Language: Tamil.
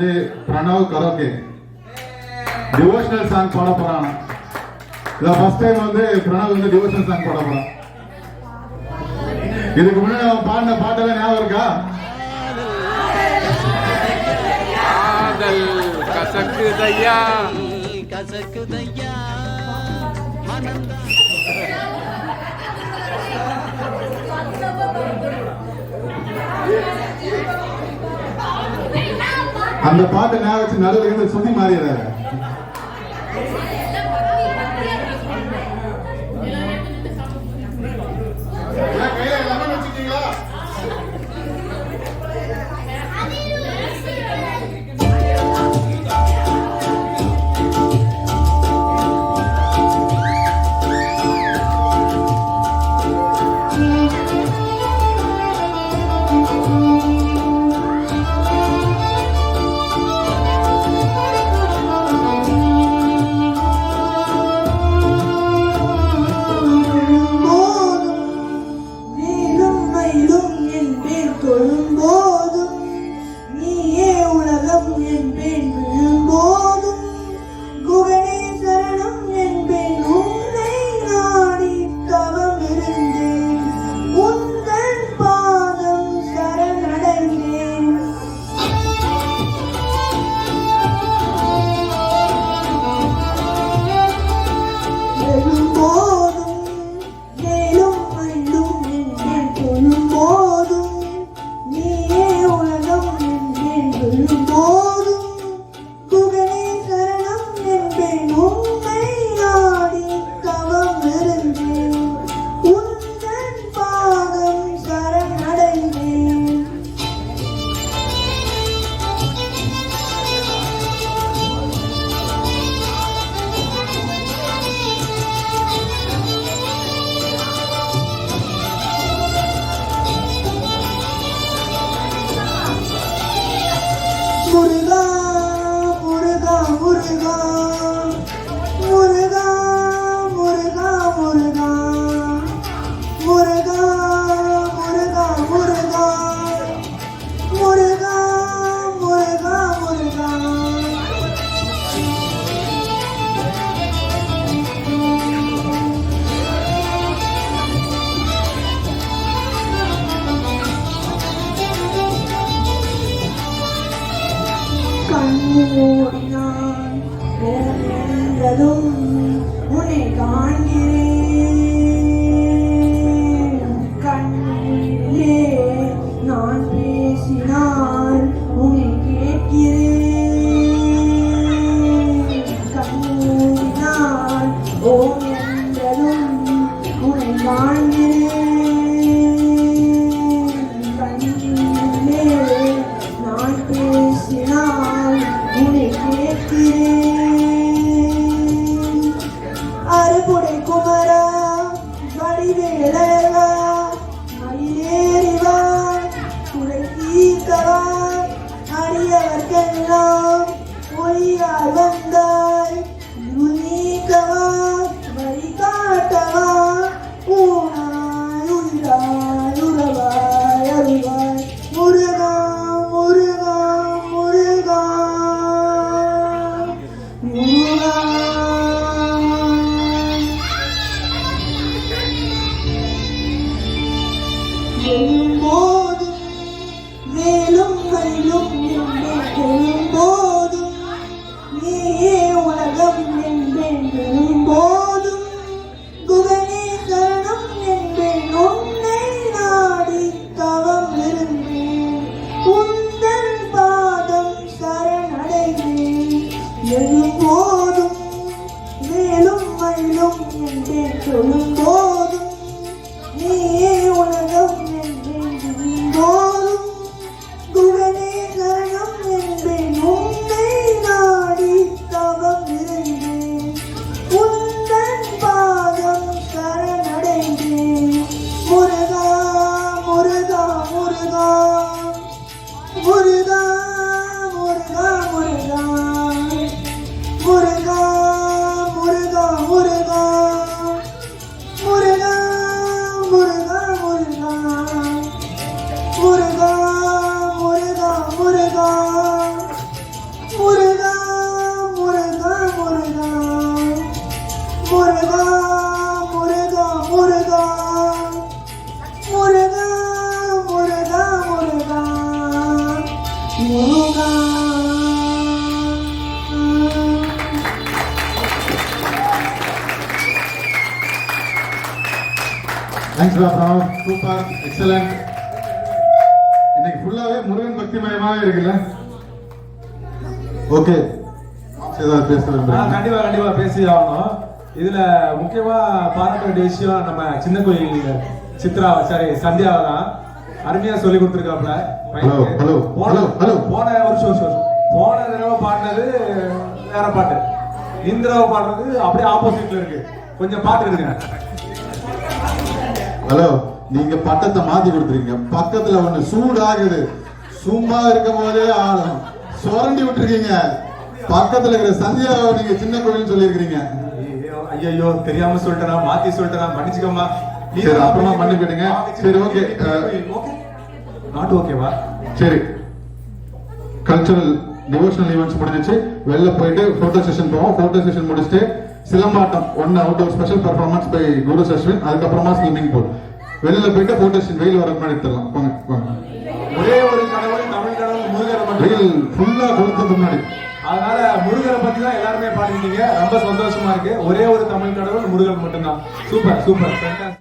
வந்து பிரணவ் கரோகே டிவோஷனல் சாங் பாட போறான். இத ஃபர்ஸ்ட் டைம் வந்து பிரணவ் வந்து டிவோஷனல் சாங் பாட போறான். இதுக்கு முன்னாடி அவன் பாடின பாட்டெல்லாம் ஞாபகம் இருக்கா? கசக்குதையா கசக்குதையா அந்த பாட்டை ஞாபகம் வச்சு நடுவில் இருந்து சுத்தி மாறிடுறாரு. உன்னை காண்கிறேன் கண்ணிலே நான் பேசினால் உன்னை கேட்கிறேன் கண்ணினால் ஓம் என்றதும் உன்னை காண்கிறேன் கண்ணிலே நான் பேசினால் உன்னை கேட்கிறேன் அறுபுடை குமரா வடிவேலவா மயிலேறிவா குறை தீர்க்கவா அடியவர்க்கெல்லாம் ஒளியால் வந்தாய் நீக்கவா வழி காட்டவா ஊனாய் உயிராய் உறவாய் அருவாய் முருகா முருகா முருகா முருகா போதும் மேலும் மேலும் போதும் நீயே உலகம் என்பேன் போதும் குகனே சரணம் என்பேன் உன்னை நாடி தவம் இருந்தேன் உந்தன் பாதம் சரணடைந்தேன் எழும் போதும் மேலும் மேலும் என்பேன் சொல்லும் போதும் நீயே உலகம் போதும் குகனே சரணம் என்பேன் உன்னை நாடி தவம் இருந்தேன் உந்தன் பாதம் சரணடைந்தேன் Muruga Muruga Muruga Muruga Muruga Muruga Muruga Muruga Muruga Muruga Muruga thanks Pranav, super, excellent. இன்னைக்கு ஃபுல்லாவே முருகன் பக்திமயமா இருக்குல்ல? ஓகே, ஏதாவது பேச விரும்புறீங்க? கண்டிப்பா பேசி ஆகணும். இதுல முக்கியமா பாராட்ட வேண்டிய விஷயம் நம்ம சின்ன கோயில் சித்ரா சந்தியாவை தான். அருமையா சொல்லி கொடுத்துருக்காப்ல. ஹலோ. போன வருஷம் போன தடவை பாடினது வேற பாட்டு, இந்த தடவை பாடுறது அப்படியே ஆப்போசிட்ல இருக்கு. கொஞ்சம் பாட்டு எடுங்க. ஹலோ, நீங்க பட்டத்தை மாத்தி கொடுத்துருக்கீங்க. பக்கத்துல ஒண்ணு சூடாகுது, சும்மா இருக்கும் போதே ஆளும் சுரண்டி விட்டுருக்கீங்க. பக்கத்துல இருக்கிற சந்தியாவை நீங்க சின்ன கோவில் சொல்லியிருக்கீங்க. ஐயோ தெரியாம சொல்லிட்டேனா, மாத்தி சொல்லிட்டேனா, மன்னிச்சுக்கோமா. சரி, அப்புறமா மன்னிப்பிடுங்க. சரி, ஓகே. நாட் ஓகேவா? சரி, கல்ச்சரல் டிவோஷனல் ஈவெண்ட்ஸ் முடிஞ்சிச்சு. வெளில போயிட்டு போட்டோ செஷன் போவோம். போட்டோ செஷன் முடிச்சுட்டு சிலம்பாட்டம் ஒன்னு அவுட்டோர் ஸ்பெஷல் பெர்ஃபார்மன்ஸ் பை குரு சஸ்வின். அதுக்கப்புறமா ஸ்விம்மிங் பூல். வெளியில போயிட்டு போட்டோ செஷன் வெயில் வர முன்னாடி எடுத்துடலாம். போங்க. ஒரே ஒரு கடவுள், தமிழ் கடவுள் முருகரை மட்டும். வெயில் ஃபுல்லா கொடுத்த முன்னாடி. அதனால முருகரை பத்தி தான் எல்லாருமே பாடிட்டீங்க. ரொம்ப சந்தோஷமா இருக்கு. ஒரே ஒரு தமிழ் கடவுள் முருகன் மட்டும்தான். சூப்பர்.